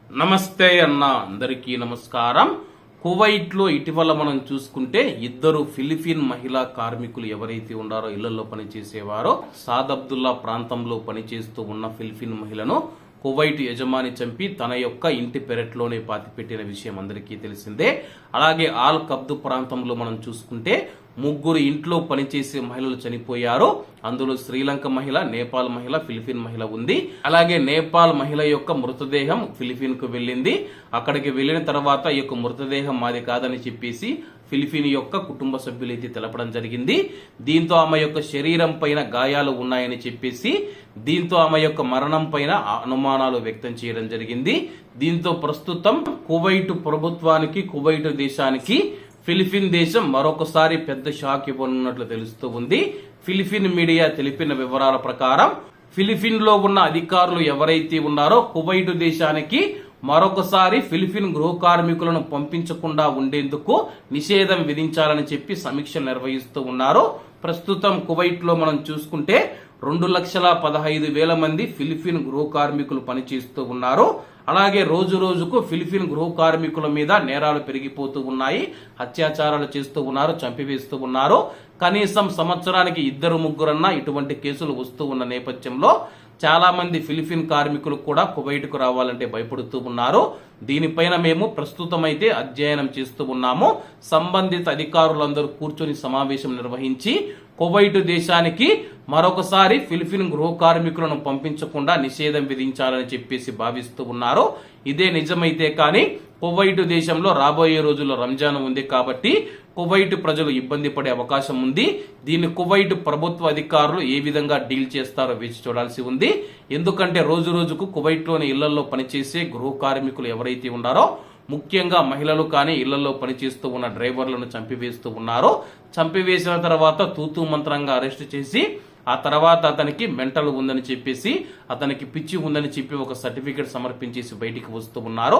నమస్తే అన్న, అందరికీ నమస్కారం. కువైట్లో ఇటీవల మనం చూసుకుంటే ఇద్దరు ఫిలిపిన్ మహిళా కార్మికులు ఎవరైతే ఉన్నారో ఇళ్లలో పనిచేసేవారో సాద్ అబ్దుల్లా ప్రాంతంలో పనిచేస్తూ ఉన్న ఫిలిపిన్ మహిళను కువైట్ యజమాని చంపి తన యొక్క ఇంటి పెరట్లోనే పాతిపెట్టిన విషయం అందరికీ తెలిసిందే. అలాగే ఆల్ కబ్దు ప్రాంతంలో మనం చూసుకుంటే ముగ్గురు ఇంట్లో పనిచేసే మహిళలు చనిపోయారు. అందులో శ్రీలంక మహిళ, నేపాల్ మహిళ, ఫిలిపిన్ మహిళ ఉంది. అలాగే నేపాల్ మహిళ యొక్క మృతదేహం ఫిలిపిన్ కు వెళ్ళింది. అక్కడికి వెళ్లిన తర్వాత ఈ యొక్క మృతదేహం మాది కాదని చెప్పేసి ఫిలిపిన్ యొక్క కుటుంబ సభ్యులైతే తెలపడం జరిగింది. దీంతో ఆమె యొక్క శరీరం పైన గాయాలు ఉన్నాయని చెప్పేసి దీంతో ఆమె యొక్క మరణం పైన అనుమానాలు వ్యక్తం చేయడం జరిగింది. దీంతో ప్రస్తుతం కువైట్ ప్రభుత్వానికి, కువైట్ దేశానికి ఫిలిపిన్ దేశం మరొకసారి పెద్ద షాక్ ఇవ్వనున్నట్లు తెలుస్తూ ఉంది. ఫిలిపిన్ మీడియా తెలిపిన వివరాల ప్రకారం ఫిలిపిన్ లో ఉన్న అధికారులు ఎవరైతే ఉన్నారో కువైట్ దేశానికి మరొకసారి ఫిలిపిన్ గృహ కార్మికులను పంపించకుండా ఉండేందుకు నిషేధం విధించాలని చెప్పి సమీక్షలు నిర్వహిస్తూ ఉన్నారు. ప్రస్తుతం కువైట్ లో మనం చూసుకుంటే 2,15,000 మంది ఫిలిపిన్ గృహ కార్మికులు పనిచేస్తూ ఉన్నారు. అలాగే రోజు రోజుకు ఫిలిపిన్ గృహ కార్మికుల మీద నేరాలు పెరిగిపోతూ ఉన్నాయి. అత్యాచారాలు చేస్తూ ఉన్నారు, చంపివేస్తూ ఉన్నారు. కనీసం సంవత్సరానికి 2-3 ఇటువంటి కేసులు వస్తూ ఉన్న నేపథ్యంలో చాలా మంది ఫిలిపిన్ కార్మికులు కూడా కువైట్ కు రావాలంటే భయపడుతూ ఉన్నారు. దీనిపైన మేము ప్రస్తుతం అయితే అధ్యయనం చేస్తూ ఉన్నాము. సంబంధిత అధికారులందరూ కూర్చొని సమావేశం నిర్వహించి కువైట్ దేశానికి మరొకసారి ఫిలిపిన్ గృహ కార్మికులను పంపించకుండా నిషేధం విధించాలని చెప్పేసి భావిస్తూ ఉన్నారు. ఇదే నిజమైతే కానీ కువైట్ దేశంలో రాబోయే రోజుల్లో రంజాన్ ఉంది కాబట్టి కువైట్ ప్రజలు ఇబ్బంది పడే అవకాశం ఉంది. దీన్ని కువైట్ ప్రభుత్వ అధికారులు ఏ విధంగా డీల్ చేస్తారో వేచి చూడాల్సి ఉంది. ఎందుకంటే రోజు రోజుకు కువైట్ లోని ఇళ్లలో పనిచేసే గృహ కార్మికులు ఎవరైతే ఉన్నారో, ముఖ్యంగా మహిళలు కానీ ఇళ్లలో పనిచేస్తూ ఉన్న డ్రైవర్లను చంపివేస్తూ ఉన్నారు. చంపివేసిన తర్వాత తూతూ మంత్రంగా అరెస్ట్ చేసి ఆ తర్వాత అతనికి మెంటల్ ఉందని చెప్పేసి, అతనికి పిచ్చి ఉందని చెప్పి ఒక సర్టిఫికెట్ సమర్పించేసి బయటికి వస్తూ ఉన్నారు.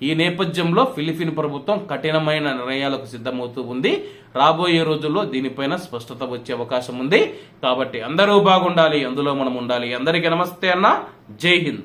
ఈ నేపథ్యంలో ఫిలిపిన్ ప్రభుత్వం కఠినమైన నిర్ణయాలకు సిద్ధమవుతూ ఉంది. రాబోయే రోజుల్లో దీనిపైన స్పష్టత వచ్చే అవకాశం ఉంది. కాబట్టి అందరూ బాగుండాలి, అందులో మనం ఉండాలి. అందరికీ నమస్తే అన్న, జై హింద్.